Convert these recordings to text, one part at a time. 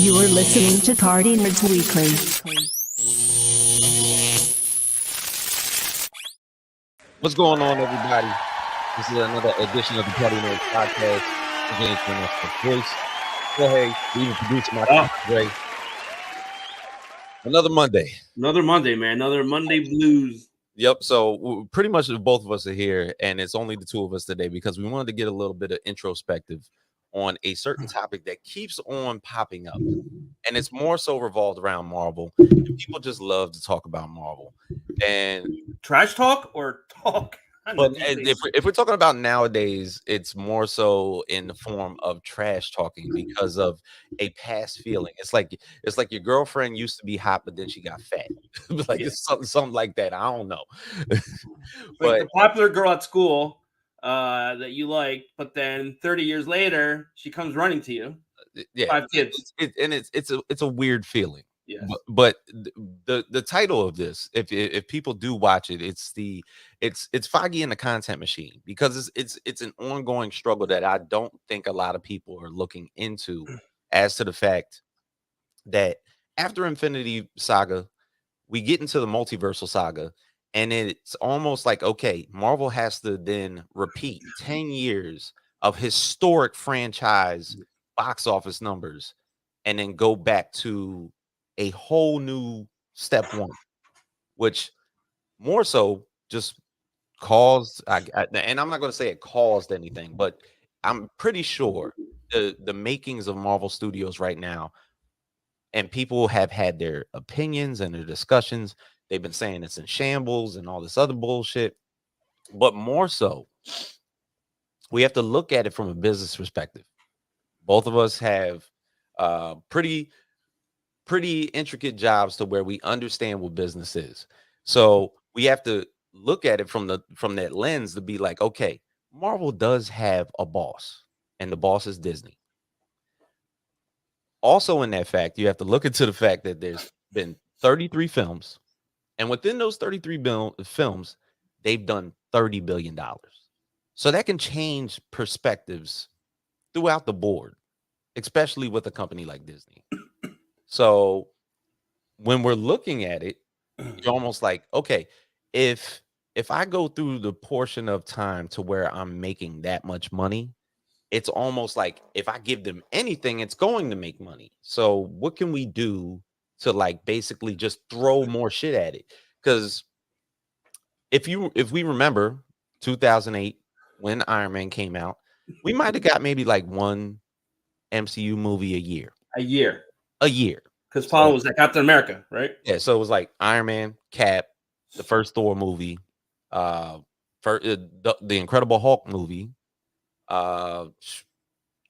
You're listening to Party Nerds Weekly. What's going on, everybody? This is another edition of the Party Nerds Podcast. Again, it's your next voice. Hey, lead producer, my Dre. Another Monday. Another Monday, man. Another Monday blues. Yep. So pretty much both of us are here, and it's only the two of us today because we wanted to get a little bit of introspective on a certain topic that keeps on popping up, and it's more so revolved around Marvel. And people just love to talk about Marvel, and trash talk or talk. But if we're talking about nowadays, it's more so in the form of trash talking because of a past feeling. It's like your girlfriend used to be hot, but then she got fat. Like it's something like that. I don't know. But like the popular girl at school that you like, but then 30 years later, she comes running to you. Yeah, 5 kids. It's a weird feeling. Yes. But the title of this, if people do watch it, it's Feige and the content machine, because it's an ongoing struggle that I don't think a lot of people are looking into, as to the fact that after Infinity Saga, we get into the multiversal saga, and it's almost like, okay, Marvel has to then repeat 10 years of historic franchise box office numbers and then go back to a whole new step one, which more so just caused, and I'm not going to say it caused anything, but I'm pretty sure the makings of Marvel Studios right now, and people have had their opinions and their discussions. They've been saying it's in shambles and all this other bullshit, but more so, we have to look at it from a business perspective. Both of us have pretty intricate jobs to where we understand what business is. So we have to look at it from that lens to be like, okay, Marvel does have a boss, and the boss is Disney. Also, in that fact, you have to look into the fact that there's been 33 films, and within those 33 films, they've done $30 billion. So that can change perspectives throughout the board, especially with a company like Disney. So when we're looking at it, you're almost like, okay, if I go through the portion of time to where I'm making that much money, it's almost like if I give them anything, it's going to make money. So what can we do to like basically just throw more shit at it? Because if we remember 2008 when Iron Man came out, we might have got maybe like one MCU movie a year. A year. Because Paul was like Captain America, right? Yeah, so it was like Iron Man, Cap, the first Thor movie, the Incredible Hulk movie,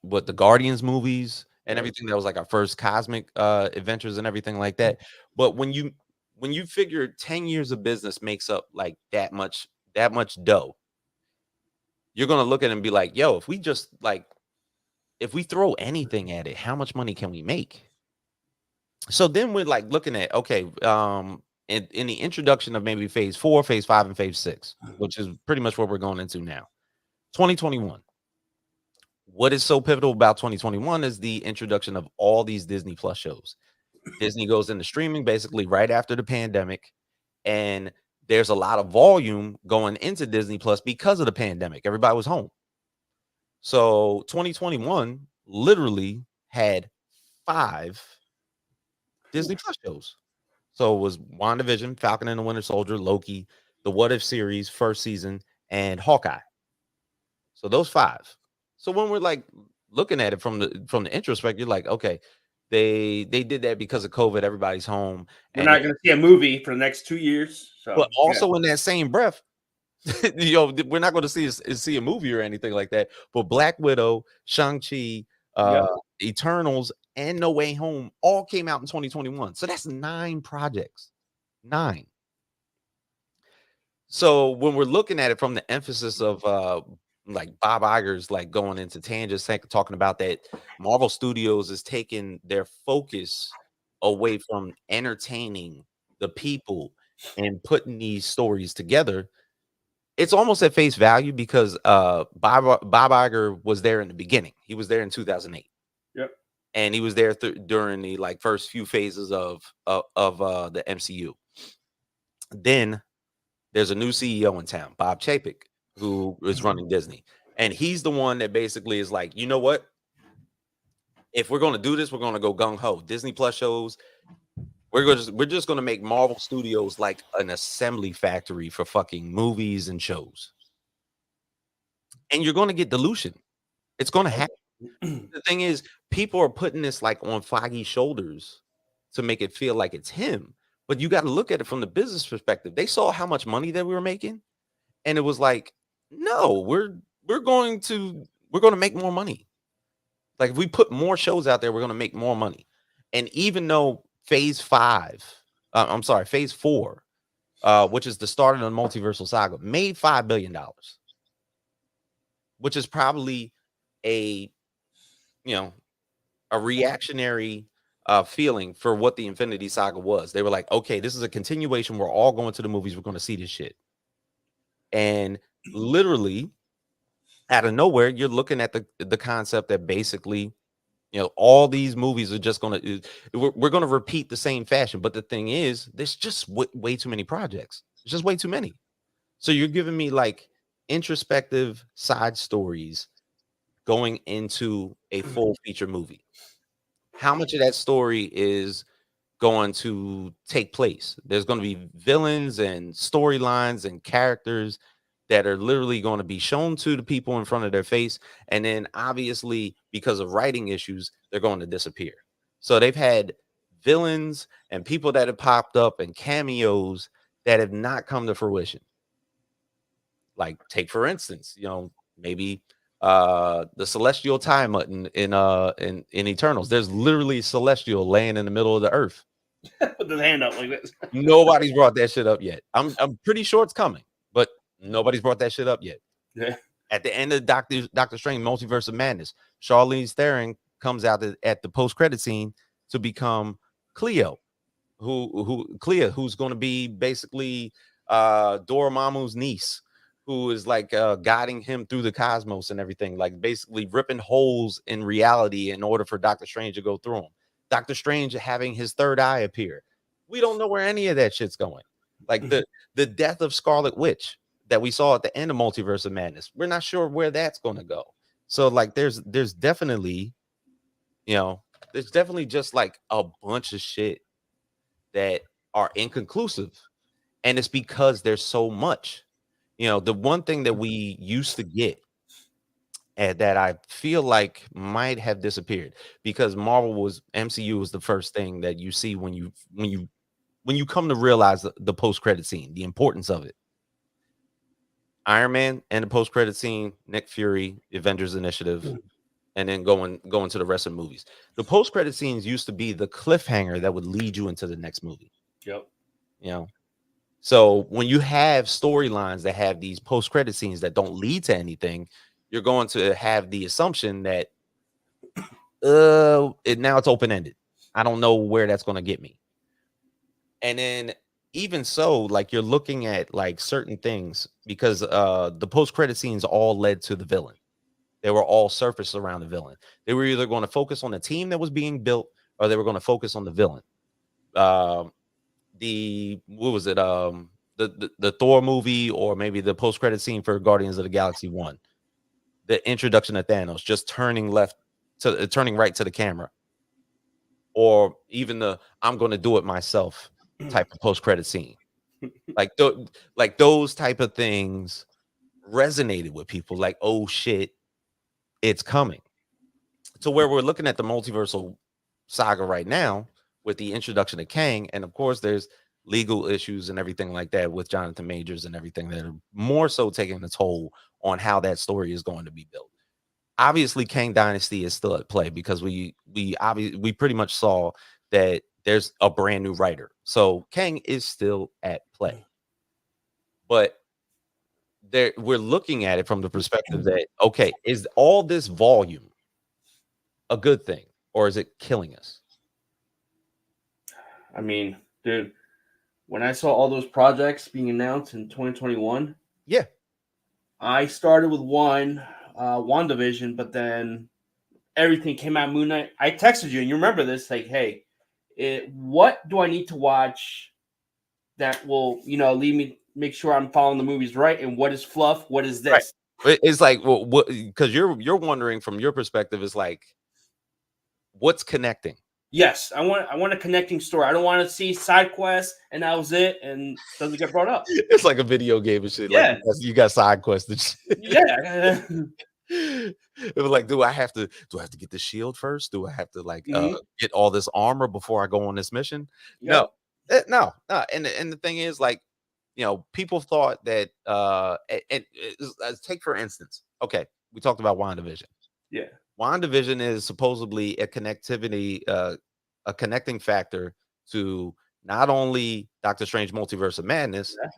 with the Guardians movies and everything. That was like our first cosmic adventures and everything like that. But when you figure 10 years of business makes up like that much dough, you're gonna look at it and be like, yo, if we throw anything at it, how much money can we make? So then we're like looking at, okay, in the introduction of maybe phase 4, phase 5, and phase 6, which is pretty much what we're going into now. 2021. What is so pivotal about 2021 is the introduction of all these Disney Plus shows. Disney goes into streaming basically right after the pandemic, and there's a lot of volume going into Disney Plus because of the pandemic. Everybody was home. So 2021 literally had 5 Disney Plus shows. So it was WandaVision, Falcon and the Winter Soldier, Loki, the What If series, first season, and Hawkeye. So those 5. So when we're like looking at it from the introspect, you're like, okay, they did that because of COVID. Everybody's home. We're not going to see a movie for the next 2 years. So, but also in that same breath, we're not going to see a movie or anything like that. But Black Widow, Shang-Chi, Eternals, and No Way Home all came out in 2021. So that's 9 projects. 9. So when we're looking at it from the emphasis of like Bob Iger's like going into tangents, talking about that Marvel Studios is taking their focus away from entertaining the people and putting these stories together, it's almost at face value because Bob Iger was there in the beginning. He was there in 2008. Yep. and he was there during the like first few phases of the MCU. Then there's a new CEO in town, Bob Chapek, who is running Disney, and he's the one that basically is like, you know what? If we're going to do this, we're going to go gung ho. Disney Plus shows. We're just going to make Marvel Studios like an assembly factory for fucking movies and shows, and you're going to get dilution. It's going to happen. The thing is, people are putting this like on Feige's shoulders to make it feel like it's him. But you got to look at it from the business perspective. They saw how much money that we were making, and it was like, no, we're going to make more money. Like if we put more shows out there, we're going to make more money. And even though phase 4, which is the start of the multiversal saga, made $5 billion, which is probably a reactionary feeling for what the Infinity Saga was. They were like, okay, this is a continuation. We're all going to the movies. We're going to see this shit. And literally out of nowhere, you're looking at the concept that basically, all these movies are just going to, we're going to repeat the same fashion. But the thing is, there's just way too many projects. It's just way too many. So you're giving me like introspective side stories going into a full feature movie. How much of that story is going to take place? There's going to be villains and storylines and characters that are literally going to be shown to the people in front of their face. And then obviously, because of writing issues, they're going to disappear. So they've had villains and people that have popped up and cameos that have not come to fruition. Like, take for instance, maybe the celestial time in Eternals. There's literally celestial laying in the middle of the earth. Put his hand up like this. Nobody's brought that shit up yet. I'm pretty sure it's coming, but nobody's brought that shit up yet. Yeah. At the end of Doctor Strange Multiverse of Madness, Charlize Theron comes out at the post-credit scene to become Cleo, who's going to be basically Dormammu's niece, who is like guiding him through the cosmos and everything, like basically ripping holes in reality in order for Doctor Strange to go through them. Doctor Strange having his third eye appear. We don't know where any of that shit's going. Like the death of Scarlet Witch that we saw at the end of Multiverse of Madness. We're not sure where that's going to go. So like there's definitely, there's definitely just like a bunch of shit that are inconclusive. And it's because there's so much. The one thing that we used to get and that I feel like might have disappeared, because MCU was the first thing that you see when you come to realize the post-credit scene, the importance of it. Iron Man and the post-credit scene, Nick Fury, Avengers Initiative, and then going to the rest of the movies. The post-credit scenes used to be the cliffhanger that would lead you into the next movie. Yep. So when you have storylines that have these post-credit scenes that don't lead to anything, you're going to have the assumption that now it's open-ended. I don't know where that's going to get me. And then even so, like you're looking at like certain things, because the post-credit scenes all led to the villain. They were all surfaced around the villain. They were either going to focus on the team that was being built, or they were going to focus on the villain. The Thor movie, or maybe the post-credit scene for Guardians of the Galaxy 1, the introduction of Thanos just turning right to the camera, or even the I'm going to do it myself type of post-credit scene. Like those type of things resonated with people, like, oh shit, it's coming. To where we're looking at the multiversal saga right now with the introduction of Kang, and of course there's legal issues and everything like that with Jonathan Majors and everything that are more so taking the toll on how that story is going to be built. Obviously, Kang Dynasty is still at play, because we pretty much saw that there's a brand new writer, so Kang is still at play. But we're looking at it from the perspective that, okay, is all this volume a good thing, or is it killing us? I mean, dude, when I saw all those projects being announced in 2021, yeah, I started with WandaVision, but then everything came out Moon Knight, I texted you, and you remember this, like, hey, what do I need to watch that will, lead me, make sure I'm following the movies right, and what is fluff, what is Right. this? It's like, well, what? Because you're wondering from your perspective, is like, what's connecting? Yes, I want a connecting story. I don't want to see side quests and that was it and doesn't get brought up. It's like a video game and shit. Like Yeah. you got side quests and shit. Yeah. It was like, do I have to get the shield first? Do I have to Mhm. get all this armor before I go on this mission? No. Yep. No. And the thing is, like, people thought that take for instance, okay, we talked about WandaVision. Yeah. WandaVision is supposedly a connecting factor to not only Doctor Strange Multiverse of Madness, Yeah.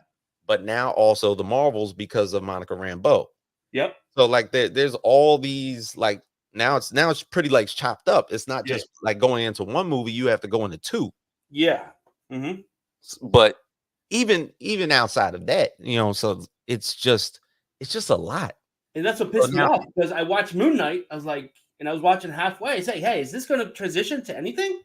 but now also the Marvels because of Monica Rambeau. Yep. So like there's all these, like, now it's pretty like chopped up. It's not just like going into one movie, you have to go into two. Yeah. Mm-hmm. But even outside of that, so it's just a lot. And that's what pissed me off, because I watched Moon Knight. I was like, and I was watching halfway. I say, hey, is this going to transition to anything?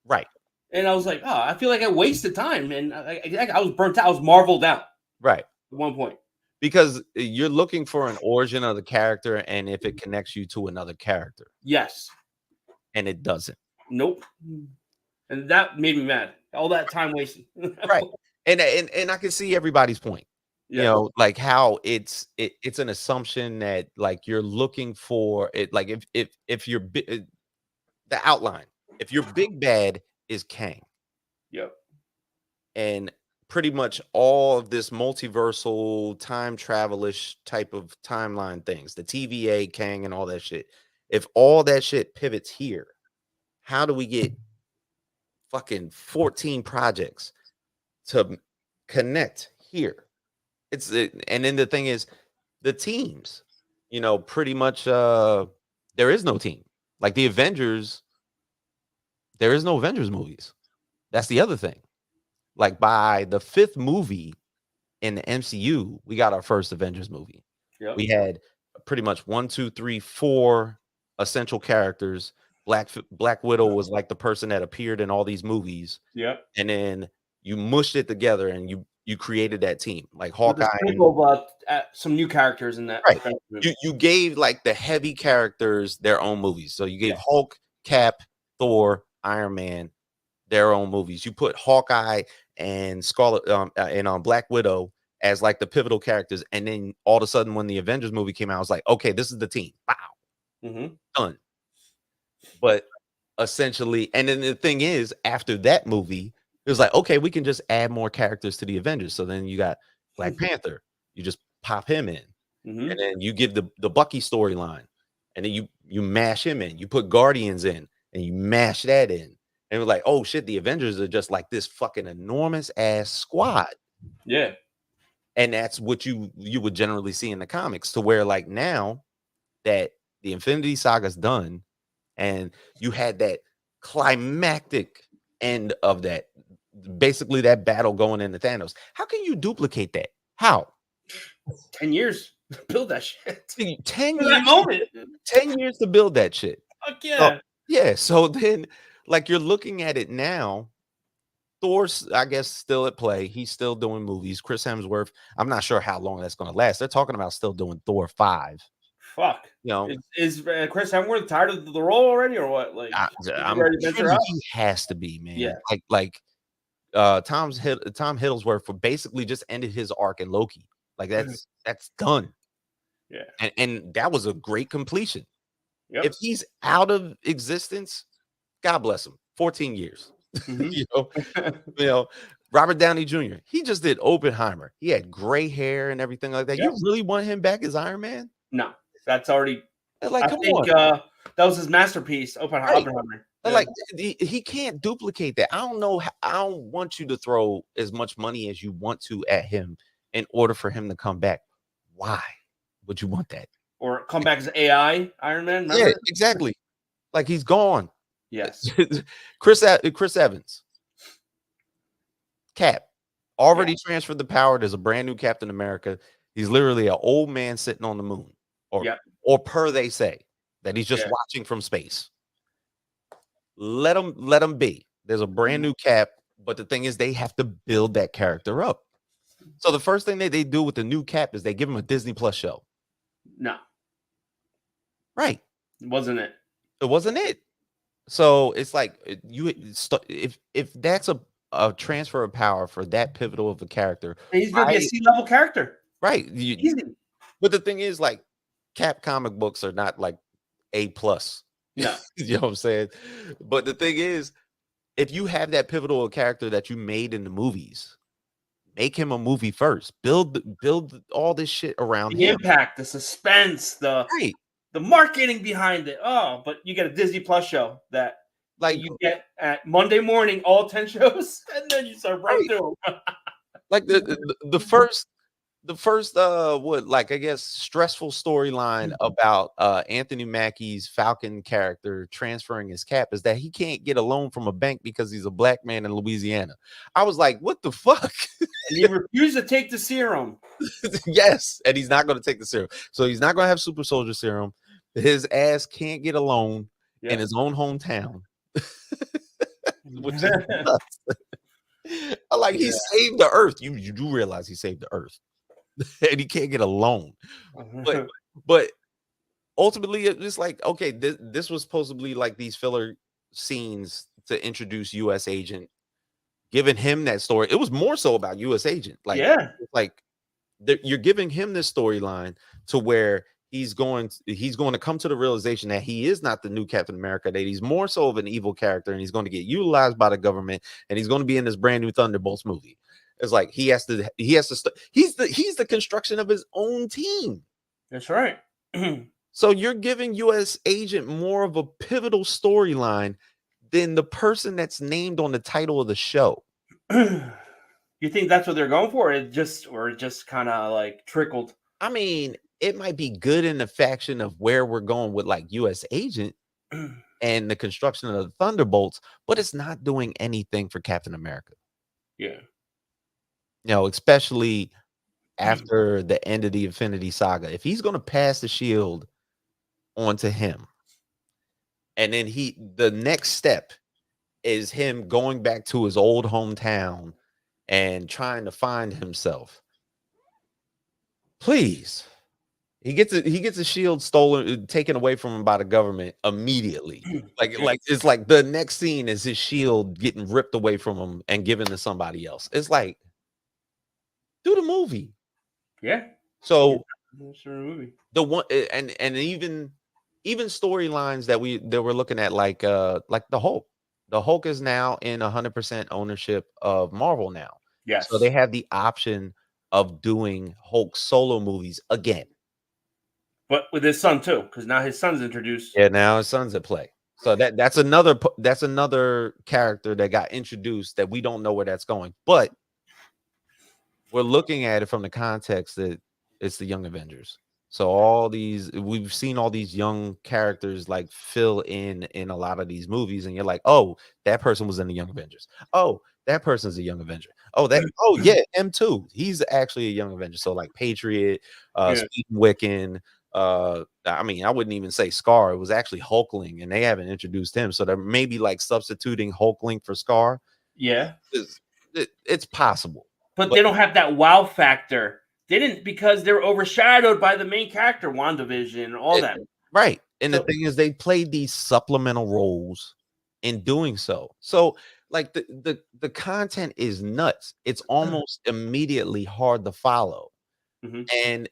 Right. And I was like, oh, I feel like I wasted time. And I was burnt out. I was marveled out. Right. At one point. Because you're looking for an origin of the character, and if it connects you to another character. Yes. And it doesn't. Nope. And that made me mad. All that time wasted. Right. And I can see everybody's point. Yeah. Like how it's an assumption that, like, you're looking for it, like if you're the outline, if your big bad is Kang. Yep. And pretty much all of this multiversal time travelish type of timeline things, the TVA, Kang, and all that shit. If all that shit pivots here, how do we get fucking 14 projects to connect here? And then the thing is, the teams, pretty much there is no team. Like the Avengers, there is no Avengers movies. That's the other thing. Like by the 5th movie in the MCU, we got our first Avengers movie. Yep. We had pretty much 1, 2, 3, 4 essential characters. Black Widow was like the person that appeared in all these movies. Yep. And then you mushed it together and you created that team, like Hawkeye. Some new characters in that. Right. You gave like the heavy characters their own movies. So you gave Hulk, Cap, Thor, Iron Man their own movies. You put Hawkeye and Scarlet and Black Widow as like the pivotal characters, and then all of a sudden when the Avengers movie came out, I was like, okay, this is the team. Wow. Done. But essentially, and then the thing is, after that movie, it was like, okay, we can just add more characters to the Avengers. So then you got Black Panther, you just pop him in, and then you give the Bucky storyline, and then you mash him in, you put Guardians in, and you mash that in. And it was like, oh shit, the Avengers are just like this fucking enormous ass squad. Yeah. And that's what you would generally see in the comics, to where like now that the Infinity Saga is done and you had that climactic end of that, basically that battle going into Thanos. How can you duplicate that? How? 10 years to build that shit. 10 years. 10 years to build that shit. Fuck yeah. Yeah. So then, like, you're looking at it now. Thor's, I guess, still at play. He's still doing movies. Chris Hemsworth, I'm not sure how long that's going to last. They're talking about still doing Thor 5. Fuck. Is Chris Hemsworth tired of the role already, or what? Like, I'm sure he has to be, man. Yeah. Like Tom Hiddlesworth for basically just ended his arc in Loki. Like that's done. Yeah. And that was a great completion. Yep. If he's out of existence, God bless him. 14 years. Robert Downey Jr. He just did Oppenheimer. He had gray hair and everything like that. Yep. You really want him back as Iron Man? No, that's already. Like, I think that was his masterpiece, Oppenheimer. Right. Yeah. Like he can't duplicate that. I don't know. I don't want you to throw as much money as you want to at him in order for him to come back. Why would you want that? Or come back as AI Iron Man? Remember? Yeah, exactly. Like he's gone. Yes. Chris Evans. Cap already transferred the power. There's a brand new Captain America. He's literally an old man sitting on the moon, or per they say. that he's just Yeah. watching from space. Let him be. There's a brand new Cap, but the thing is, they have to build that character up. So the first thing that they do with the new Cap is they give him a Disney Plus show. No, Right. wasn't it? It wasn't it. So it's like if that's a transfer of power for that pivotal of a character, He's gonna be a C-level character. right? Easy. But the thing is, like, Cap comic books are not like A plus. No. You know what I'm saying? But the thing is, if you have that pivotal character that you made in the movies, make him a movie first. Build all this shit around The him. impact, the suspense, the Right. marketing behind it. Oh, but you get a Disney Plus show that Like, you get at Monday morning, all 10 shows, and then you start right through. like the first what, like, I guess stressful storyline about Anthony Mackie's Falcon character transferring his Cap is that he can't get a loan from a bank because he's a black man in Louisiana. I was like, what the fuck? And he refused to take the serum. Yes, and he's not going to take the serum. So he's not going to have super soldier serum. His ass can't get a loan in his own hometown. Which is nuts. Like, he saved the earth. You do realize he saved the earth. And he can't get a loan. But ultimately, it's like, okay, this was supposed to be like these filler scenes to introduce US Agent, giving him that story. It was more so about US Agent. Like, you're giving him this storyline to where he's going to come to the realization that he is not the new Captain America, that he's more so of an evil character, and he's going to get utilized by the government, and he's going to be in this brand new Thunderbolts movie. It's like he's the construction of his own team. That's right. So you're giving US Agent more of a pivotal storyline than the person that's named on the title of the show. You think that's what they're going for? It just kind of like trickled. I mean, it might be good in the faction of where we're going with like US Agent and the construction of the Thunderbolts, but it's not doing anything for Captain America. Yeah. You know, especially after the end of the Infinity Saga. If he's going to pass the shield onto him, and then the next step is him going back to his old hometown and trying to find himself. Please. He gets a shield stolen, taken away from him by the government immediately. Like it's like the next scene is his shield getting ripped away from him and given to somebody else. It's like, do the movie. Yeah. So the one and even storylines that we're looking at, like the Hulk. The Hulk is now in 100% ownership of Marvel now. Yes. So they have the option of doing Hulk solo movies again. But with his son too, because now his son's introduced. Yeah, now his son's at play. So that's another character that got introduced that we don't know where that's going. But we're looking at it from the context that it's the Young Avengers. So we've seen all these young characters like fill in a lot of these movies, and you're like, oh, that person was in the Young Avengers. Oh, that person's a Young Avenger. Oh, yeah, him too. He's actually a Young Avenger. So like Patriot, Speed Wiccan. I mean, I wouldn't even say Scar. It was actually Hulkling, and they haven't introduced him. So they're maybe like substituting Hulkling for Scar. Yeah, it's possible, but they don't have that wow factor. They didn't, because they were overshadowed by the main character, WandaVision, and all that. Right. And the thing is, they played these supplemental roles in doing so. So like the content is nuts. It's almost immediately hard to follow. Mm-hmm. And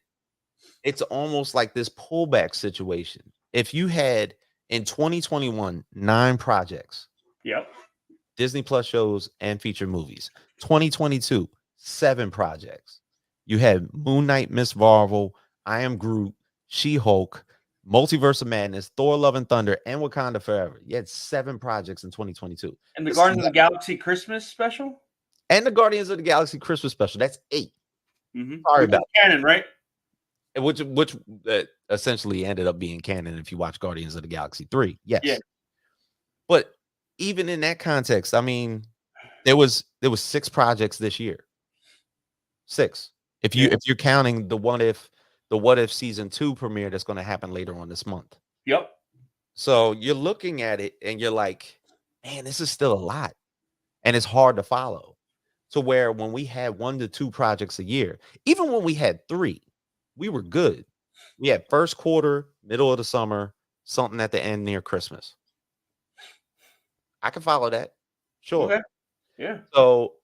it's almost like this pullback situation. If you had in 2021 9 projects, yep, Disney Plus shows and feature movies. 2022 7 projects. You had Moon Knight, Miss Marvel, I Am Groot, She-Hulk, Multiverse of Madness, Thor: Love and Thunder, and Wakanda Forever. You had 7 projects in 2022. And the Guardians of the Galaxy Christmas special? And the Guardians of the Galaxy Christmas special. That's 8. Mm-hmm. Sorry about canon, right? Which essentially ended up being canon if you watch Guardians of the Galaxy 3. Yes. Yeah. But even in that context, I mean, there was 6 projects this year. 6. If you're counting the What If season 2 premiere that's going to happen later on this month. Yep. So you're looking at it and you're like, man, this is still a lot. And it's hard to follow. To where when we had 1 to 2 projects a year, even when we had 3, we were good. We had first quarter, middle of the summer, something at the end near Christmas. I can follow that. Sure. Okay. Yeah. So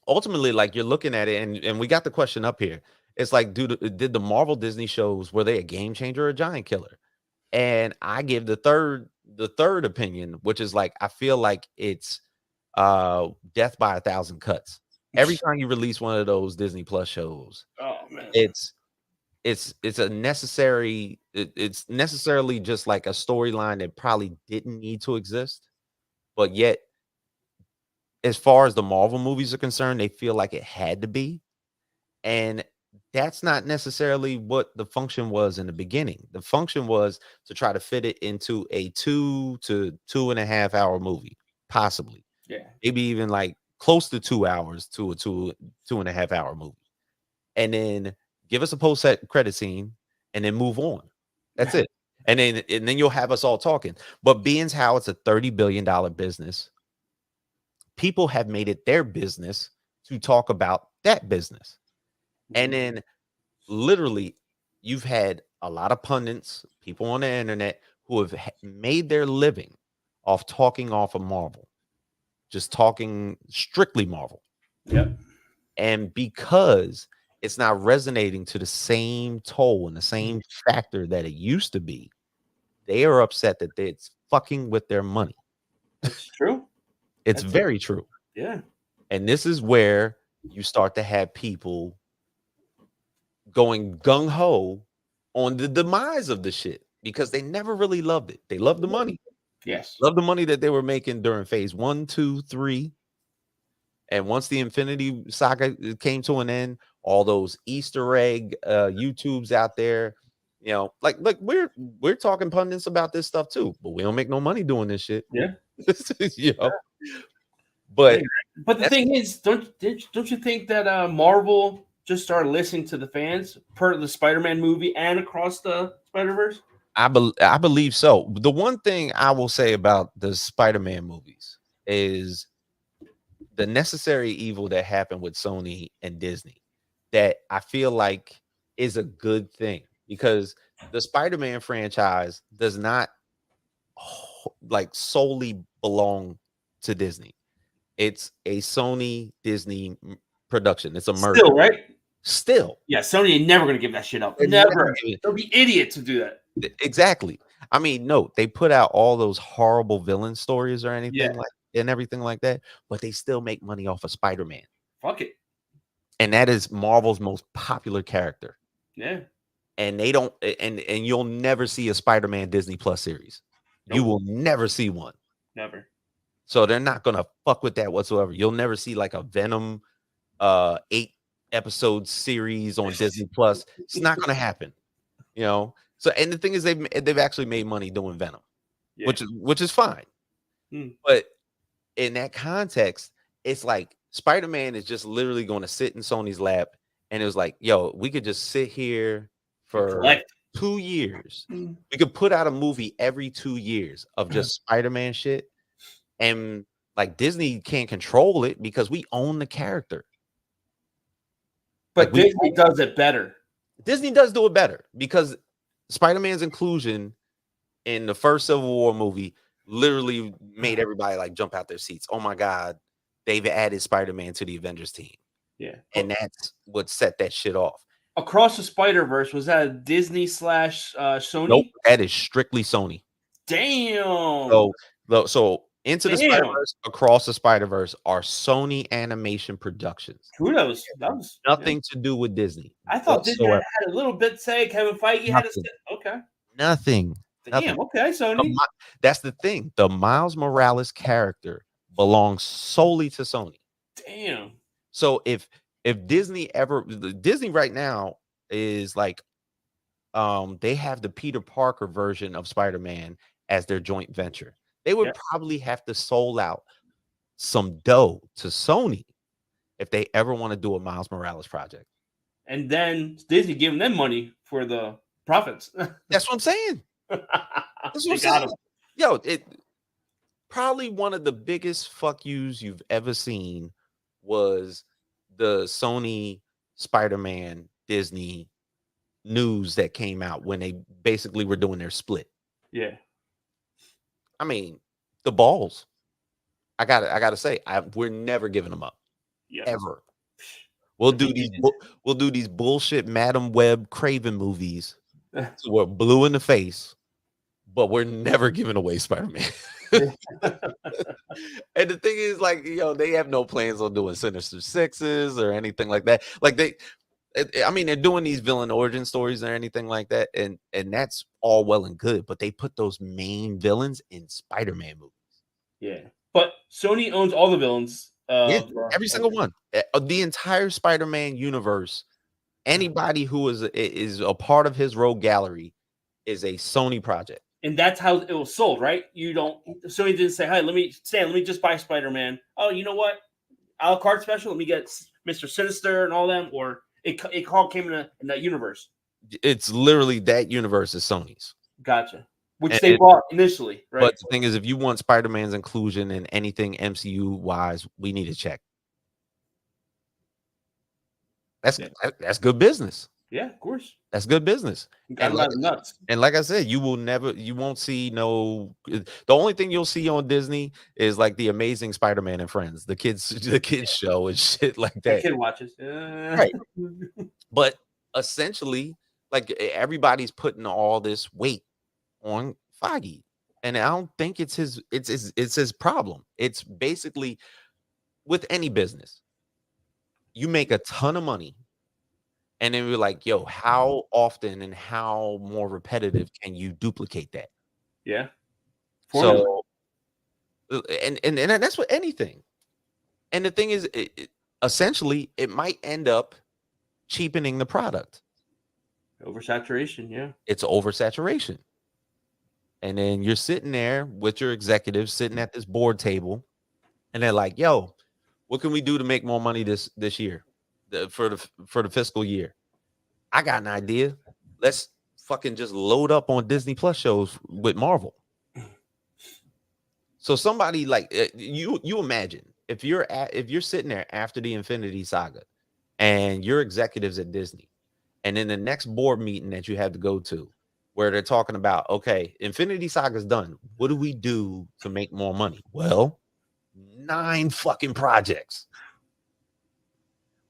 ultimately, like you're looking at it, and we got the question up here. It's like, did the Marvel Disney shows, were they a game changer or a giant killer? And I give the third opinion, which is like I feel like it's death by a thousand cuts. Every time you release one of those Disney Plus shows, Oh man. it's a necessary it's necessarily just like a storyline that probably didn't need to exist, but yet as far as the Marvel movies are concerned, they feel like it had to be. And that's not necessarily what the function was in the beginning. The function was to try to fit it into a 2 to 2.5 hour movie, possibly, Yeah. maybe even like close to 2 hours to a 2.5 hour movie. And then give us a post credit scene and then move on. That's it. And then you'll have us all talking. But being how it's a $30 billion business, people have made it their business to talk about that business. And then literally, you've had a lot of pundits, people on the internet who have made their living off talking off of Marvel, just talking strictly Marvel. Yep. And because it's not resonating to the same toll and the same factor that it used to be, they are upset that it's fucking with their money. That's true. It's That's very true. Yeah. And this is where you start to have people going gung ho on the demise of the shit because they never really loved it. They loved the money, Yes. loved the money that they were making during phase 1, 2, 3. And once the Infinity Saga came to an end, all those Easter egg YouTubes out there, like we're talking pundits about this stuff too, but we don't make no money doing this shit. Yeah. you know. Yeah. But But the that's thing is, don't you think that Marvel just started listening to the fans per the Spider-Man movie and across the Spider-Verse? I believe so. The one thing I will say about the Spider-Man movies is the necessary evil that happened with Sony and Disney that I feel like is a good thing because the Spider-Man franchise does not like solely belong to Disney. It's a Sony Disney production. It's a merger. Still, right? Still, Yeah, Sony ain't never gonna give that shit up. they're never Never. giving- They'll be idiots to do that. exactly. I mean, no, they put out all those horrible villain stories or Yeah. anything like and everything like that, but they still make money off of Spider-Man. Fuck it. And that is Marvel's most popular character. Yeah. And they don't and you'll never see a Spider-Man Disney Plus series. You Nope. will never see one. Never. So they're not gonna fuck with that whatsoever. You'll never see like a Venom 8 episode series on Disney Plus. It's not gonna happen, So and the thing is they've actually made money doing Venom, Yeah. which is fine. Hmm. But in that context, it's like Spider-Man is just literally going to sit in Sony's lap, and it was like, yo, we could just sit here for collect. 2 years. Hmm. We could put out a movie every 2 years of just Spider-Man shit, and like Disney can't control it because we own the character. But Like, Disney does it better. Disney does do it better because Spider-Man's inclusion in the first Civil War movie literally made everybody like jump out their seats. Oh my God, they've added Spider-Man to the Avengers team. Yeah. And that's what set that shit off. Across the Spider-Verse, was that a Disney / Sony? Nope, that is strictly Sony. Damn. So Into the Damn. Spider-Verse, Across the Spider-Verse are Sony Animation Productions. Kudos. That was Nothing to do with Disney. I thought Disney whatsoever. had a little bit say. Kevin Feige had a say. Okay. Nothing. Damn. Okay, Sony. That's the thing. The Miles Morales character belongs solely to Sony. Damn. So if Disney right now is like they have the Peter Parker version of Spider-Man as their joint venture. They would probably have to sold out some dough to Sony if they ever want to do a Miles Morales project. And then Disney giving them money for the profits. That's what I'm saying. That's what They I'm got saying. him. Yo, it probably one of the biggest fuck yous you've ever seen was the Sony Spider-Man Disney news that came out when they basically were doing their split. Yeah. I mean, the balls. I gotta say, we're never giving them up. Yeah. Ever. We'll But they do these did we'll do these bullshit Madam Web Craven movies. So we're blue in the face, but we're never giving away Spider-Man. And the thing is, like, they have no plans on doing Sinister Sixes or anything like that. Like I mean, they're doing these villain origin stories or anything like that, and that's all well and good. But they put those main villains in Spider-Man movies. Yeah. But Sony owns all the villains. Yeah, every single one. The entire Spider-Man universe. Anybody who is a part of his rogue gallery is a Sony project. And that's how it was sold, right? Sony didn't say, "Hey, let me just buy Spider-Man." Oh, you know what? A la carte special. Let me get Mr. Sinister and all them. Or it all came in that universe. It's literally that universe is Sony's. Gotcha. Which And they bought initially, right? But the thing is, if you want Spider-Man's inclusion in anything MCU wise, we need to check. That's good business. Yeah, of course. That's good business. You got them out of nuts. And like I said, you won't see the only thing you'll see on Disney is like the Amazing Spider-Man and Friends, the kids show and shit like My that. kid watches. Right. But essentially, like, everybody's putting all this weight on Feige. And I don't think it's his problem. It's basically with any business. You make a ton of money. And then we're like, yo, how often and how more repetitive can you duplicate that? Yeah. So, and that's with anything. And the thing is, essentially, it might end up cheapening the product. Oversaturation, yeah. It's oversaturation. And then you're sitting there with your executives sitting at this board table, and they're like, yo, what can we do to make more money this year for the fiscal year? I got an idea. Let's fucking just load up on Disney Plus shows with Marvel. So somebody like you imagine if you're sitting there after the Infinity Saga and your executives at Disney, and in the next board meeting that you have to go to, where they're talking about, okay, Infinity Saga's done. What do we do to make more money? Well, 9 fucking projects.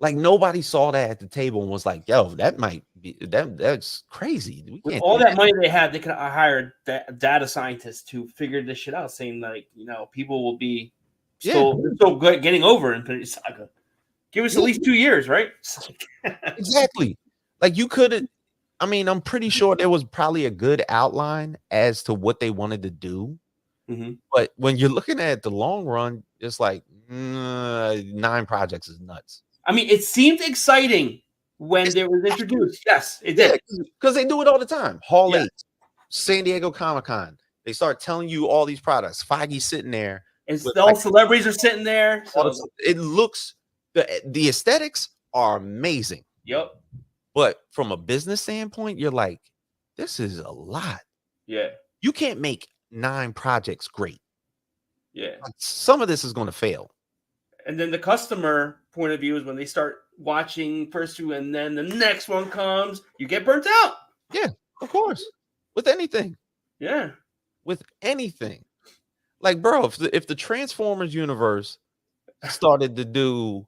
Like, nobody saw that at the table and was like, yo, that might be that's crazy. We With can't all do that money they had, they could have hired data scientists to figure this shit out, saying like, people will be still good getting over Infinity Saga. Give us at least 2 years, right? Exactly. Like, you could. I mean, I'm pretty sure there was probably a good outline as to what they wanted to do. Mm-hmm. But when you're looking at the long run, it's like 9 projects is nuts. I mean, it seemed exciting when they was introduced. Yes, it did. Because they do it all the time. Hall 8, San Diego Comic-Con. They start telling you all these products. Feige's sitting there. And all celebrities are sitting there. So. It looks, the aesthetics are amazing. Yep. But from a business standpoint, you're like, this is a lot. Yeah. You can't make 9 projects great. Yeah. Like, some of this is going to fail. And then the customer point of view is when they start watching first 2 and then the next one comes, you get burnt out. Yeah, of course. With anything. Yeah. With anything. Like, bro, if the Transformers universe started to do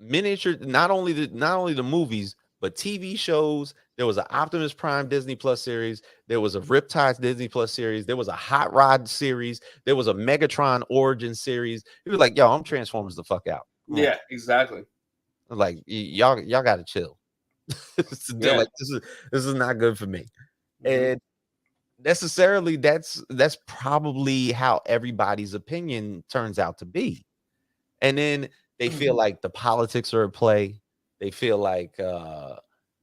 miniature, not only the movies, but TV shows. There was an Optimus Prime Disney Plus series. There was a Riptides Disney Plus series. There was a Hot Rod series. There was a Megatron Origin series. It was like, yo, I'm Transformers the fuck out. Yeah, exactly. Like, y'all got to chill. Like, this is not good for me. Mm-hmm. And necessarily, that's probably how everybody's opinion turns out to be. And then they feel like the politics are at play. They feel like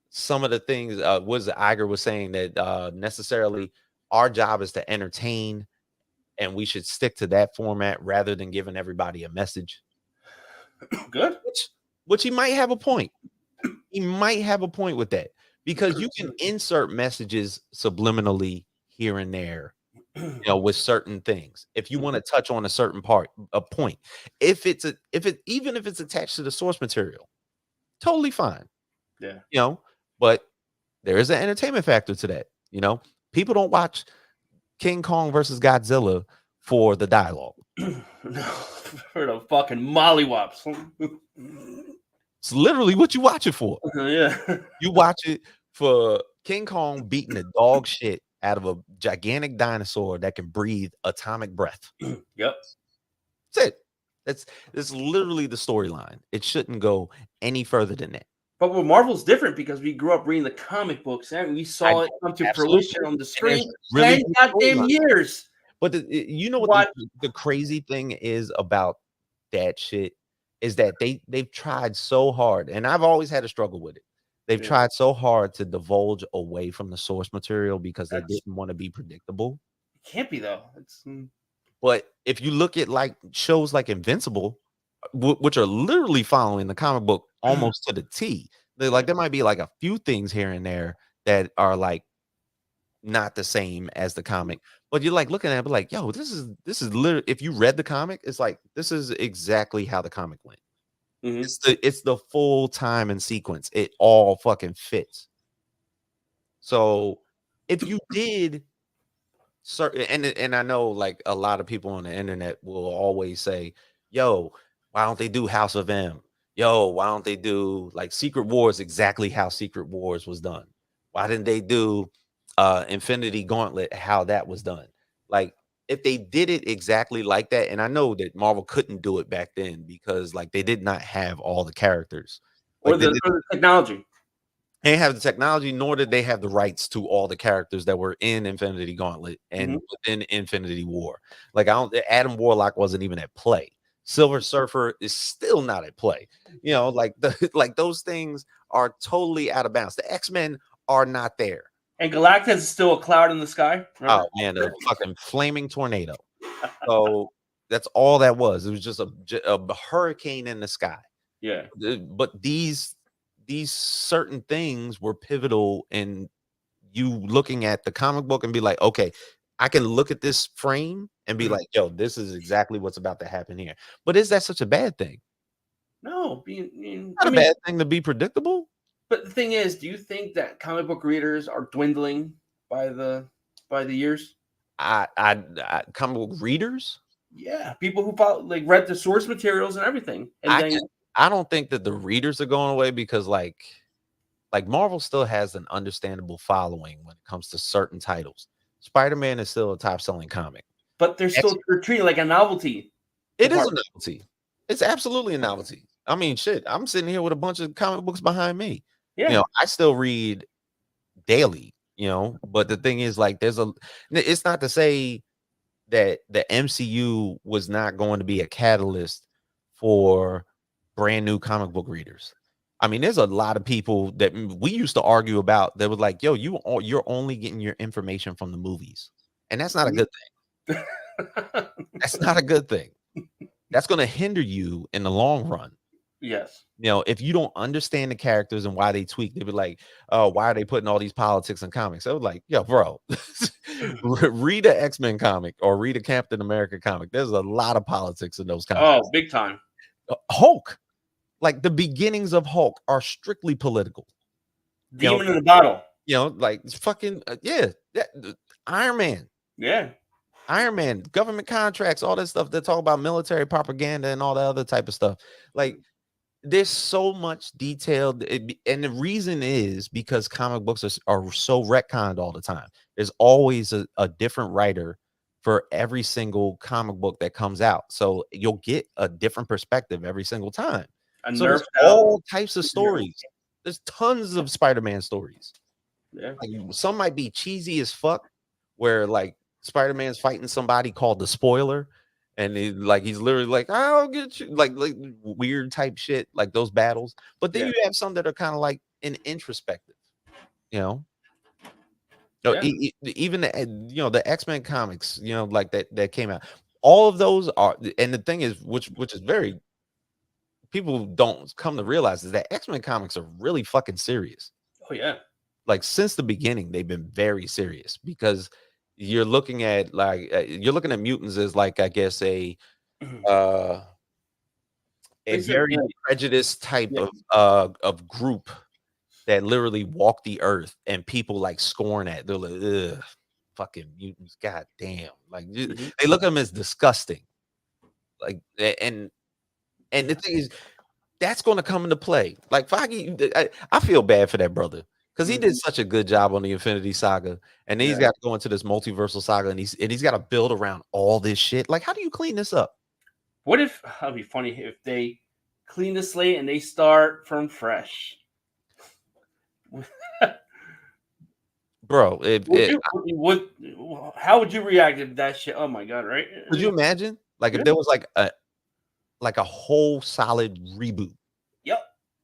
some of the things Iger was saying that necessarily our job is to entertain, and we should stick to that format rather than giving everybody a message. Good. Which he might have a point. He might have a point with that, because you can insert messages subliminally here and there, with certain things. If you want to touch on a certain a point, even if it's attached to the source material, totally fine. Yeah. But there is an entertainment factor to that. People don't watch King Kong versus Godzilla for the dialogue. No, for the fucking mollywops. It's literally what you watch it for. Yeah. You watch it for King Kong beating the dog shit out of a gigantic dinosaur that can breathe atomic breath. Yep. That's it. That's literally the storyline. It shouldn't go any further than that. But with Marvel's different because we grew up reading the comic books and we saw it come to fruition on the screen. Really 10 goddamn years. But what the crazy thing is about that shit is that they've tried so hard, and I've always had a struggle with it. They've tried so hard to divulge away from the source material because they didn't want to be predictable. It can't be though. But if you look at like shows like Invincible, which are literally following the comic book almost to the T, there might be like a few things here and there that are like not the same as the comic, but you're like looking at it, but like, yo, this is literally, if you read the comic, it's like this is exactly how the comic went. It's the full time and sequence. It all fucking fits. So if you did and I know like a lot of people on the internet will always say, yo, why don't they do House of M? Yo, why don't they do like Secret Wars exactly how Secret Wars was done? Why didn't they do Infinity Gauntlet how that was done? Like if they did it exactly like that, and I know that Marvel couldn't do it back then because like they did not have all the characters or the technology. They didn't have the technology, nor did they have the rights to all the characters that were in Infinity Gauntlet and within Infinity War. Like Adam Warlock wasn't even at play. Silver Surfer is still not at play. Like those things are totally out of bounds. The X-Men are not there. And Galactus is still a cloud in the sky. Remember? Oh man, a fucking flaming tornado. So that's all that was. It was just a hurricane in the sky. Yeah. But these certain things were pivotal in you looking at the comic book and be like, okay, I can look at this frame and be like, yo, this is exactly what's about to happen here. But is that such a bad thing? No, not a bad thing to be predictable. But the thing is, do you think that comic book readers are dwindling by the years? Comic book readers? Yeah, people who read the source materials and everything. And I don't think that the readers are going away because like Marvel still has an understandable following when it comes to certain titles. Spider-Man is still a top-selling comic. But they're still treated like a novelty. It is a novelty. It's absolutely a novelty. I mean, shit, I'm sitting here with a bunch of comic books behind me. Yeah. I still read daily, but the thing is like it's not to say that the MCU was not going to be a catalyst for brand new comic book readers. I mean, there's a lot of people that we used to argue about that was like, yo, you're only getting your information from the movies. And that's not a good thing. That's not a good thing. That's going to hinder you in the long run. Yes. If you don't understand the characters and why they tweak, they'd be like, oh, why are they putting all these politics in comics? I was like, yo, bro, read an X-Men comic or read a Captain America comic. There's a lot of politics in those comics. Oh, big time. Hulk, like the beginnings of Hulk are strictly political. Demon in the bottle. Like fucking, Iron Man. Yeah. Iron Man, government contracts, all that stuff. They talk about military propaganda and all that other type of stuff. Like, there's so much detailed, and the reason is because comic books are so retconned all the time. There's always a different writer for every single comic book that comes out, so you'll get a different perspective every single time. So there's all types of stories. There's tons of Spider-Man stories. Yeah, like, some might be cheesy as fuck, where like Spider-Man's fighting somebody called the Spoiler. And he's literally like, I'll get you, like weird type shit, like those battles. But then you have some that are kind of like an introspective, even the X-Men comics, like that came out. All of those are, and the thing is, which is very, people don't come to realize is that X-Men comics are really fucking serious. Oh yeah, like since the beginning, they've been very serious because you're looking at mutants as like I guess uh a They said, very prejudiced type yeah. of group that literally walk the earth and people like scorn at. They're like, ugh, fucking mutants, god damn. Like Mhm. they look at them as disgusting. Like and the thing is that's going to come into play. Like Feige, I feel bad for that brother because he did such a good job on the Infinity Saga, and then he's Yeah. got to go into this multiversal saga, and he's got to build around all this shit. Like, how do you clean this up, What if that'd be funny if they clean the slate and they start from fresh? bro? How would you react if that shit? Oh my god! Right? Could you imagine, like, if Yeah. there was like a whole solid reboot? Yep.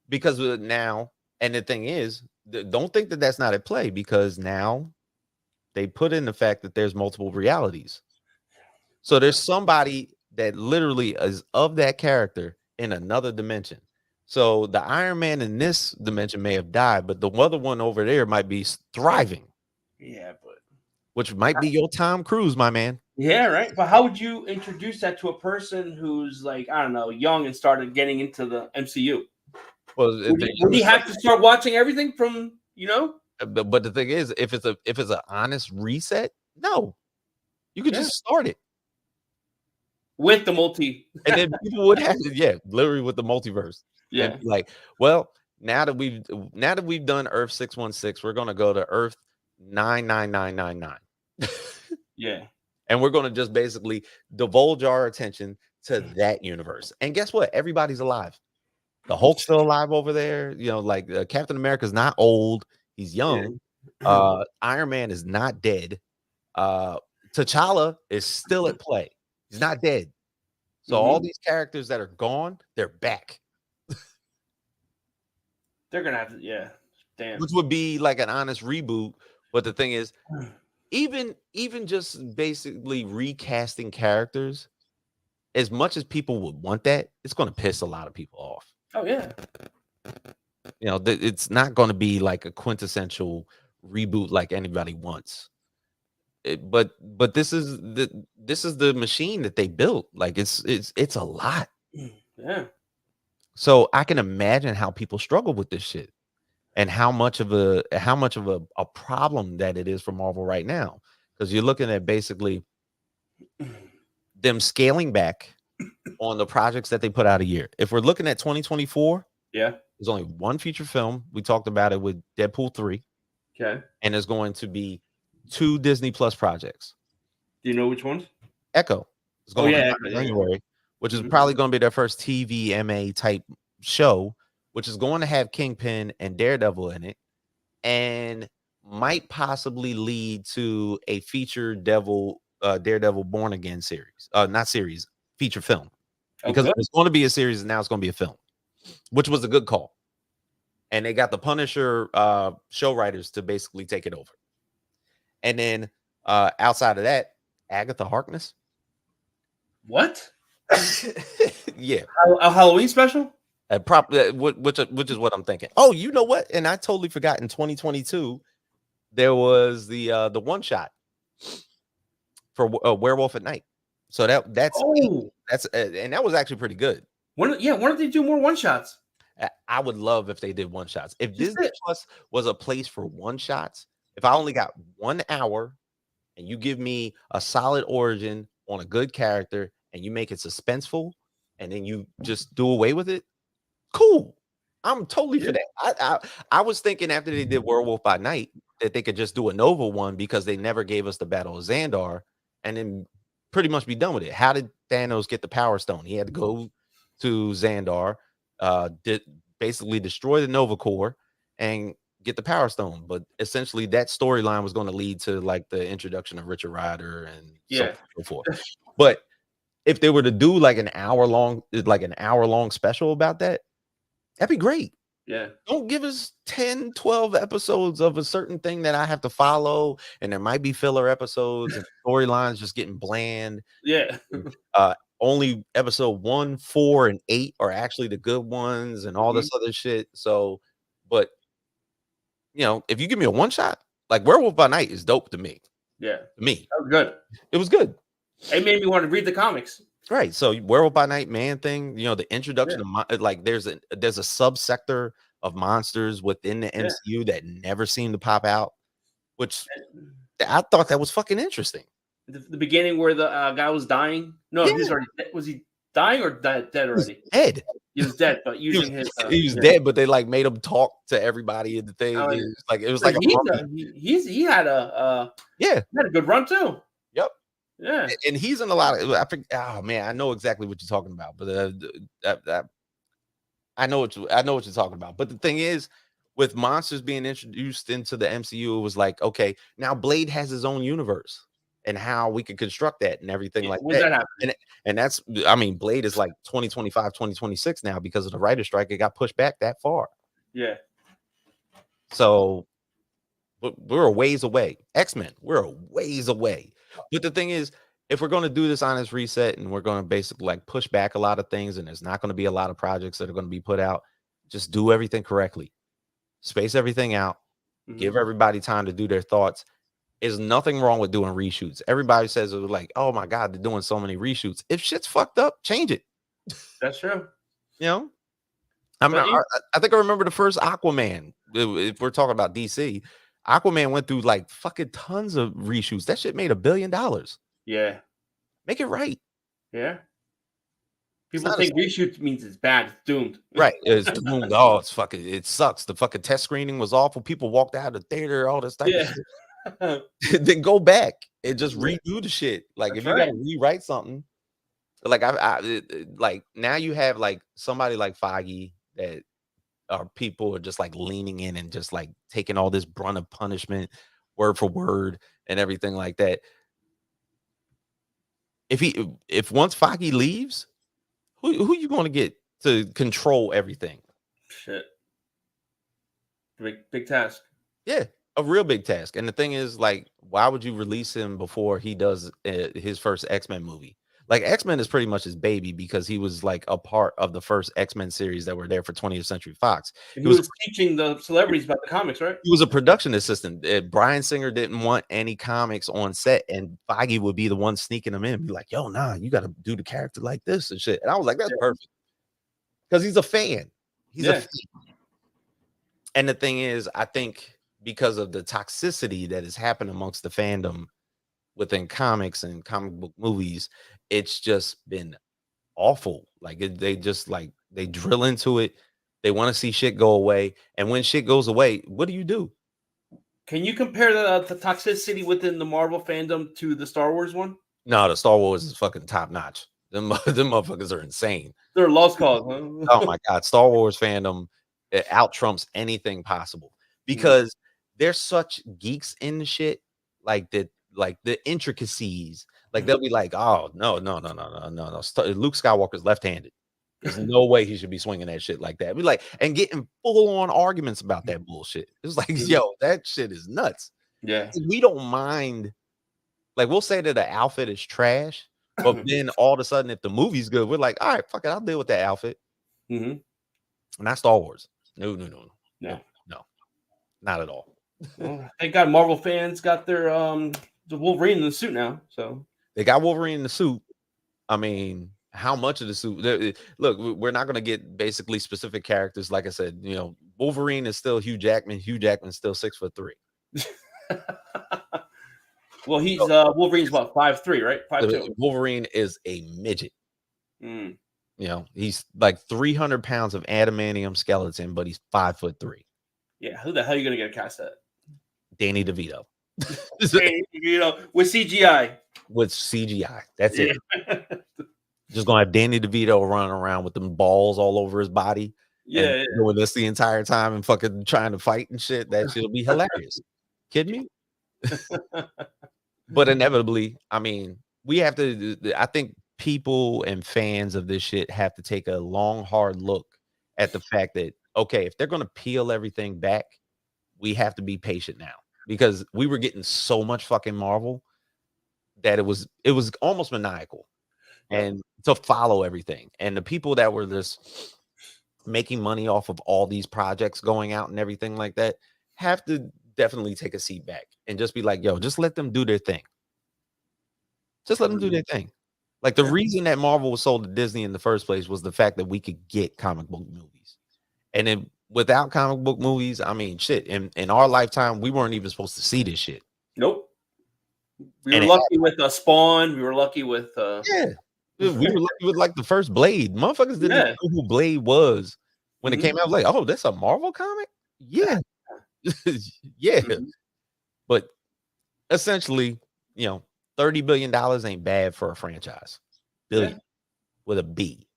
Because now, and the thing is, don't think that that's not at play because now they put in the fact that there's multiple realities. So there's somebody that literally is of that character in another dimension. So the Iron Man in this dimension may have died, but the other one over there might be thriving, Yeah, but which might be your Tom Cruise, my man. yeah, right. But how would you introduce that to a person who's like I don't know, young and started getting into the MCU? Well, Would he have to start watching everything from but the thing is, if it's an honest reset, no, you could Yeah. just start it. with the multi? And then people would have to, yeah, literally with the multiverse. Yeah. And be like, well, now that we've done Earth 616, we're gonna go to Earth 99999. Yeah. And we're gonna just basically divulge our attention to that universe. And guess what? Everybody's alive. The Hulk's still alive over there. You know, like Captain America's not old, he's young. Iron Man is not dead. T'Challa is still at play. He's not dead. So all these characters that are gone, they're back. They're gonna have to, yeah. Damn. Which would be like an honest reboot. But the thing is, even just basically recasting characters, as much as people would want that, it's going to piss a lot of people off. Oh yeah. You know, it's not going to be like a quintessential reboot like anybody wants. But this is the machine that they built. Like it's a lot. Yeah. So I can imagine how people struggle with this shit and how much of a problem that it is for Marvel right now. Because you're looking at basically them scaling back on the projects that they put out a year. If we're looking at 2024, Yeah. there's only one feature film. We talked about it with Deadpool 3. Okay. And there's going to be 2 Disney Plus projects. Do you know which ones? Echo is going to come out in Yeah. January, which is probably going to be their first TVMA type show, which is going to have Kingpin and Daredevil in it, and might possibly lead to a feature Daredevil Born Again series. Not series, feature film. Because Okay. it's going to be a series and now it's going to be a film, which was a good call. And they got the Punisher show writers to basically take it over. And then outside of that, Agatha Harkness. What? Yeah. A Halloween special? Which is what I'm thinking. Oh, you know what? And I totally forgot. In 2022, there was the one shot for Werewolf at Night. So that's and that was actually pretty good. Why don't they do more one shots? I would love if they did one shots. If Disney Plus was a place for one shots, if I only got 1 hour and you give me a solid origin on a good character and you make it suspenseful and then you just do away with it, cool. I'm totally for that. I was thinking after they did Werewolf by Night that they could just do a Nova one because they never gave us the Battle of Xandar and then pretty much be done with it. How did Thanos get the Power Stone? He had to go to Xandar, basically destroy the Nova Corps and get the Power Stone. But essentially that storyline was going to lead to like the introduction of Richard Rider and so forth. But if they were to do like an hour long special about that, that'd be great. Yeah. Don't give us 10, 12 episodes of a certain thing that I have to follow. And there might be filler episodes and storylines just getting bland. Yeah. Only episode 1, 4, and 8 are actually the good ones and all this other shit. So, but You know, if you give me a one shot, like Werewolf by Night is dope to me. Yeah, To me, that was good. it was good. It made me want to read the comics. Right. So Werewolf by Night man thing, you know, the introduction of like there's a subsector of monsters within the MCU that never seem to pop out, which I thought that was fucking interesting. The beginning where the guy was dying. No, he was already dead. Was he dying or dead already? Dead. He was dead, but using he was dead, but they like made him talk to everybody in the thing. It was like he had a good run too. Yep. Yeah, and he's in a lot of. I think. Oh man, I know exactly what you're talking about, but I know what you're talking about. But the thing is, with monsters being introduced into the MCU, it was like, okay, now Blade has his own universe and how we can construct that and everything like that. And that's, I mean, Blade is like 2025, 2026 now because of the writer's strike. It got pushed back that far. Yeah. So we're a ways away. X-Men, we're a ways away. But the thing is, if we're going to do this honest reset and we're going to basically like push back a lot of things and there's not going to be a lot of projects that are going to be put out, just do everything correctly. Space everything out. Give everybody time to do their thoughts. There's nothing wrong with doing reshoots. Everybody says it was like, oh my God, they're doing so many reshoots. If shit's fucked up, change it. That's true. You know? I mean, I think I remember the first Aquaman. If we're talking about DC, Aquaman went through like fucking tons of reshoots. That shit made $1 billion. Yeah. Make it right. Yeah. People think reshoot means it's bad. It's doomed. Right. It's doomed. Oh, it's fucking, it sucks. The fucking test screening was awful. People walked out of the theater, all this type of shit. Then go back and just redo the shit. Like if you gotta rewrite something, like like now you have like somebody like Feige that people are just like leaning in and just like taking all this brunt of punishment word for word and everything like that. If once Feige leaves, who you going to get to control everything? Shit. Big task. Yeah, a real big task. And the thing is, like, why would you release him before he does his first X-Men movie? Like, X-Men is pretty much his baby because he was like a part of the first X-Men series that were there for 20th Century Fox. He was teaching the celebrities about the comics, right? He was a production assistant. Bryan Singer didn't want any comics on set, and Feige would be the one sneaking them in. Be like, yo, nah, you got to do the character like this and shit. And I was like, that's perfect. Because he's a fan. He's a fan. And the thing is, I think because of the toxicity that has happened amongst the fandom within comics and comic book movies, it's just been awful. Like they just like they drill into it. They want to see shit go away. And when shit goes away, what do? Can you compare the toxicity within the Marvel fandom to the Star Wars one? No, the Star Wars is fucking top notch. Them motherfuckers are insane. They're lost cause. Huh? Oh my God. Star Wars fandom out trumps anything possible because they're such geeks in the shit. Like the intricacies. Like they'll be like, oh, no. Luke Skywalker's left-handed. There's no way he should be swinging that shit like that. Be like, and getting full-on arguments about that bullshit. It's like, yo, that shit is nuts. Yeah. We don't mind. Like, we'll say that the outfit is trash, but then all of a sudden, if the movie's good, we're like, all right, fuck it, I'll deal with that outfit. Not Star Wars. No. Not at all. Well, thank God Marvel fans got their the Wolverine in the suit now. So they got Wolverine in the suit. I mean, how much of the suit? Look, we're not going to get basically specific characters. Like I said, you know, Wolverine is still Hugh Jackman. Hugh Jackman's still 6'3". Well, he's Wolverine's what, 5'3", right? 5'2". Wolverine is a midget. You know, he's like 300 pounds of adamantium skeleton, but he's 5'3". Yeah, who the hell are you gonna get cast at? Danny DeVito. Danny DeVito with CGI. With CGI, that's it. Just gonna have Danny DeVito running around with them balls all over his body. Doing this the entire time and fucking trying to fight and shit. That shit'll be hilarious. Kidding me? But inevitably, I mean, we have to. I think people and fans of this shit have to take a long, hard look at the fact that, okay, if they're gonna peel everything back, we have to be patient now because we were getting so much fucking Marvel that it was almost maniacal and to follow everything. And the people that were just making money off of all these projects going out and everything like that, have to definitely take a seat back and just be like, yo, just let them do their thing. Just let them do their thing. Like the reason that Marvel was sold to Disney in the first place was the fact that we could get comic book movies. And then without comic book movies, I mean, shit, in our lifetime, we weren't even supposed to see this shit. Nope. We And were lucky with Spawn. We were lucky with yeah. We were lucky with like the first Blade. Motherfuckers didn't even know who Blade was when it came out. Like, oh, that's a Marvel comic? Yeah. Yeah. But essentially, you know, $30 billion ain't bad for a franchise. Billion with a B.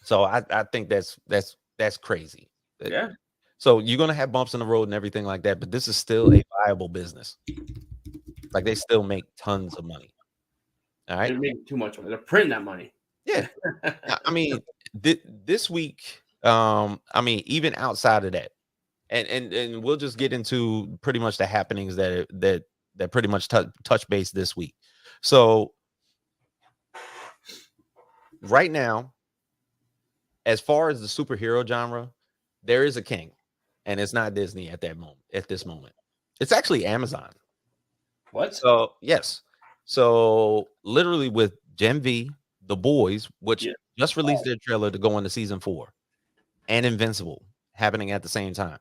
So I think that's crazy. Yeah. So you're gonna have bumps in the road and everything like that, but this is still a viable business. Like they still make tons of money. All right. They're making too much money. They're printing that money. Yeah. I mean, this week, I mean, even outside of that, and we'll just get into pretty much the happenings that pretty much touch base this week. So right now, as far as the superhero genre, there is a king, and it's not Disney at this moment. It's actually Amazon. What? So yes. So literally with Gen V, The Boys, which just released their trailer to go into season 4, and Invincible happening at the same time.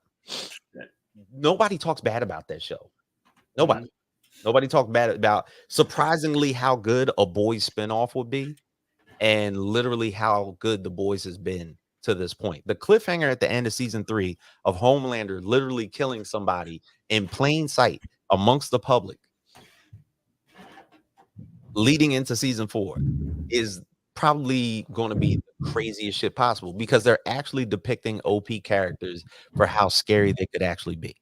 Nobody talks bad about that show. Nobody talked bad about surprisingly how good a Boys spinoff would be, and literally how good The Boys has been to this point. The cliffhanger at the end of season 3 of Homelander literally killing somebody in plain sight amongst the public, leading into season 4, is probably going to be the craziest shit possible because they're actually depicting OP characters for how scary they could actually be.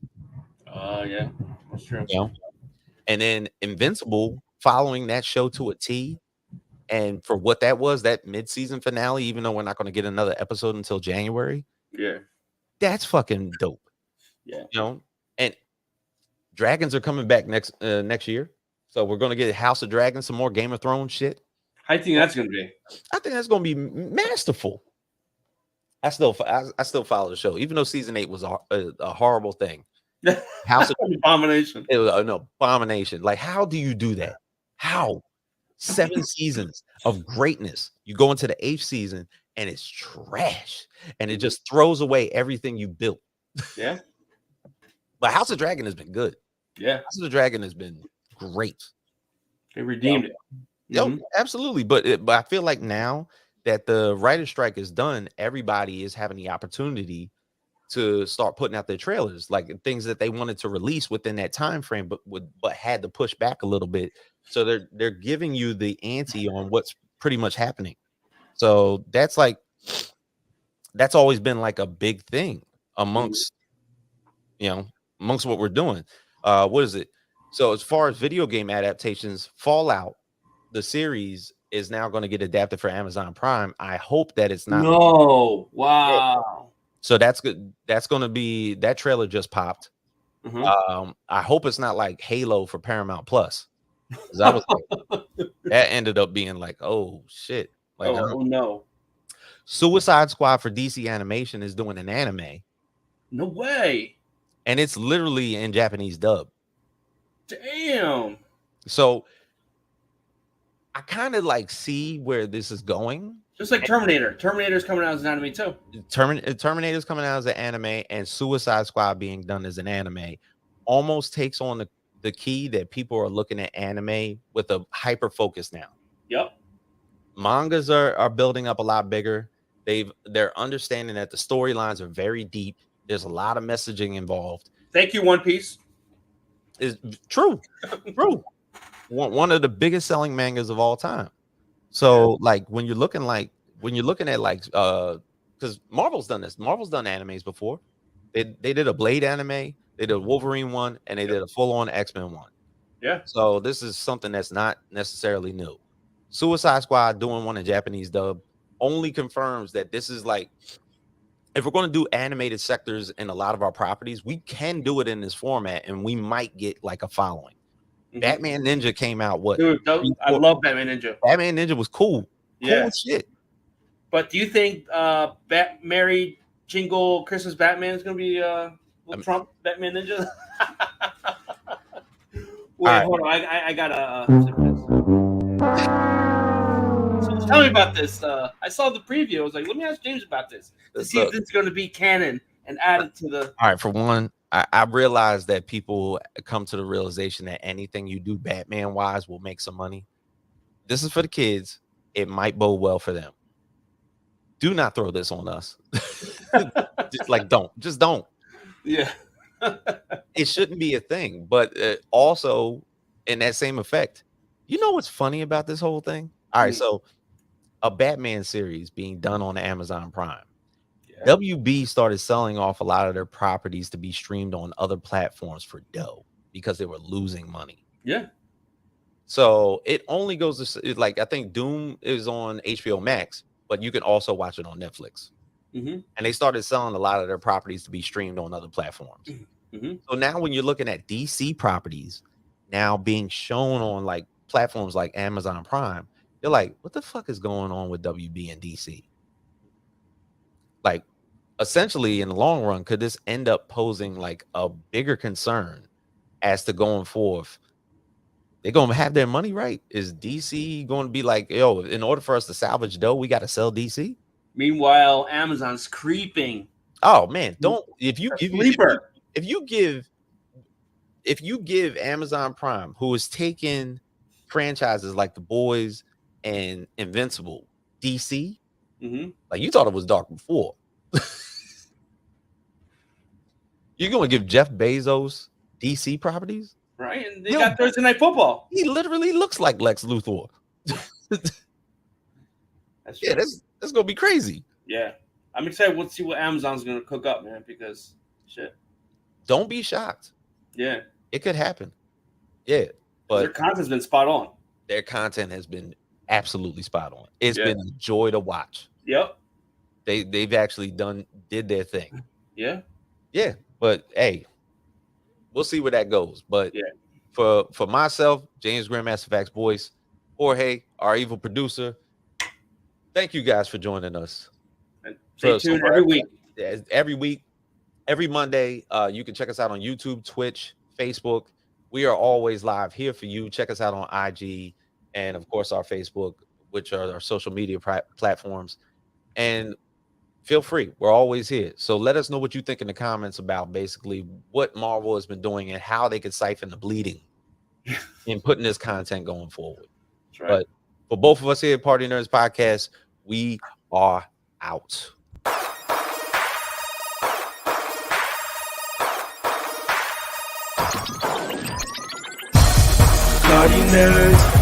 Yeah, that's true. You know? And then Invincible, following that show to a T, and for what that was, that mid-season finale, even though we're not going to get another episode until January, that's fucking dope. Yeah, you know, and dragons are coming back next year, so we're going to get House of Dragons, some more Game of Thrones shit. How do you think that's going to be? I think that's going to be masterful. I still follow the show, even though season 8 was a horrible thing. House of Abomination. It was an abomination. Like, how do you do that? How? 7 seasons of greatness. You go into the 8th season and it's trash, and it just throws away everything you built. Yeah. But House of Dragon has been good. Yeah. House of the Dragon has been great. They redeemed it. Yo, absolutely. But I feel like now that the writer's strike is done, everybody is having the opportunity to start putting out their trailers, like things that they wanted to release within that time frame, but had to push back a little bit. So they're giving you the ante on what's pretty much happening. So that's always been like a big thing amongst amongst what we're doing. What is it? So as far as video game adaptations, Fallout, the series, is now going to get adapted for Amazon Prime. I hope that it's not. No. Wow. So that's good. That's going to be, that trailer just popped. I hope it's not like Halo for Paramount Plus. I was like, that ended up being like, oh shit. Like, oh no. Suicide Squad for DC Animation is doing an anime. No way. And it's literally in Japanese dub. Damn. So I kind of like see where this is going. Just like Terminator. Terminator's coming out as an anime too. Terminator's coming out as an anime, and Suicide Squad being done as an anime almost takes on the key that people are looking at anime with a hyper focus now. Yep. Mangas are building up a lot bigger. They're understanding that the storylines are very deep. There's a lot of messaging involved. Thank you, One Piece. Is true. True. One of the biggest selling mangas of all time. So like when you're looking at because Marvel's done this. Marvel's done animes before. They did a Blade anime, they did a Wolverine one, and they did a full-on X-Men one. Yeah. So this is something that's not necessarily new. Suicide Squad doing one in Japanese dub only confirms that this is like, if we're going to do animated sectors in a lot of our properties, we can do it in this format, and we might get like a following. Batman Ninja came out Dude, I love Batman Ninja. Batman Ninja was cool. Yeah. Cool shit. But do you think Merry Jingle Christmas Batman is going to be Trump Batman Ninja. Wait, right. hold on. I gotta. So tell me about this. I saw the preview. I was like, let me ask James about this to see if this is going to be canon and added to the. All right, for one, I realize that people come to the realization that anything you do Batman wise will make some money. This is for the kids. It might bode well for them. Do not throw this on us. Just don't. Yeah. It shouldn't be a thing. But also, in that same effect, you know what's funny about this whole thing? All right, so a Batman series being done on Amazon Prime. Yeah. WB started selling off a lot of their properties to be streamed on other platforms for dough because they were losing money. Yeah. So it only goes to like, I think Doom is on HBO Max, but you can also watch it on Netflix. Mm-hmm. And they started selling a lot of their properties to be streamed on other platforms. Mm-hmm. So now when you're looking at DC properties now being shown on like platforms like Amazon Prime, you're like, what the fuck is going on with WB and DC? Like, essentially, in the long run, could this end up posing like a bigger concern as to going forth? They're going to have their money right? Is DC going to be like, yo, in order for us to salvage dough, we got to sell DC? Meanwhile, Amazon's creeping. Oh man, don't if you give Amazon Prime, who is taking franchises like The Boys and Invincible, DC, like you thought it was dark before. You're going to give Jeff Bezos DC properties? Right? And they got Thursday Night Football. He literally looks like Lex Luthor. That's going to be crazy. Yeah. I'm excited to see what Amazon's going to cook up, man, because shit. Don't be shocked. Yeah. It could happen. Yeah. But their content's been spot on. Their content has been absolutely spot on. It's been a joy to watch. Yep. They've actually did their thing. Yeah. Yeah. But hey, we'll see where that goes. But for myself, James Grandmaster Facts voice, Jorge, our evil producer, thank you guys for joining us. And stay tuned every week. Every Monday. You can check us out on YouTube, Twitch, Facebook. We are always live here for you. Check us out on IG and, of course, our Facebook, which are our social media platforms. And feel free. We're always here. So let us know what you think in the comments about basically what Marvel has been doing and how they could siphon the bleeding in putting this content going forward. That's right. But for both of us here at Party Nerds Podcast, we are out. Party nerds,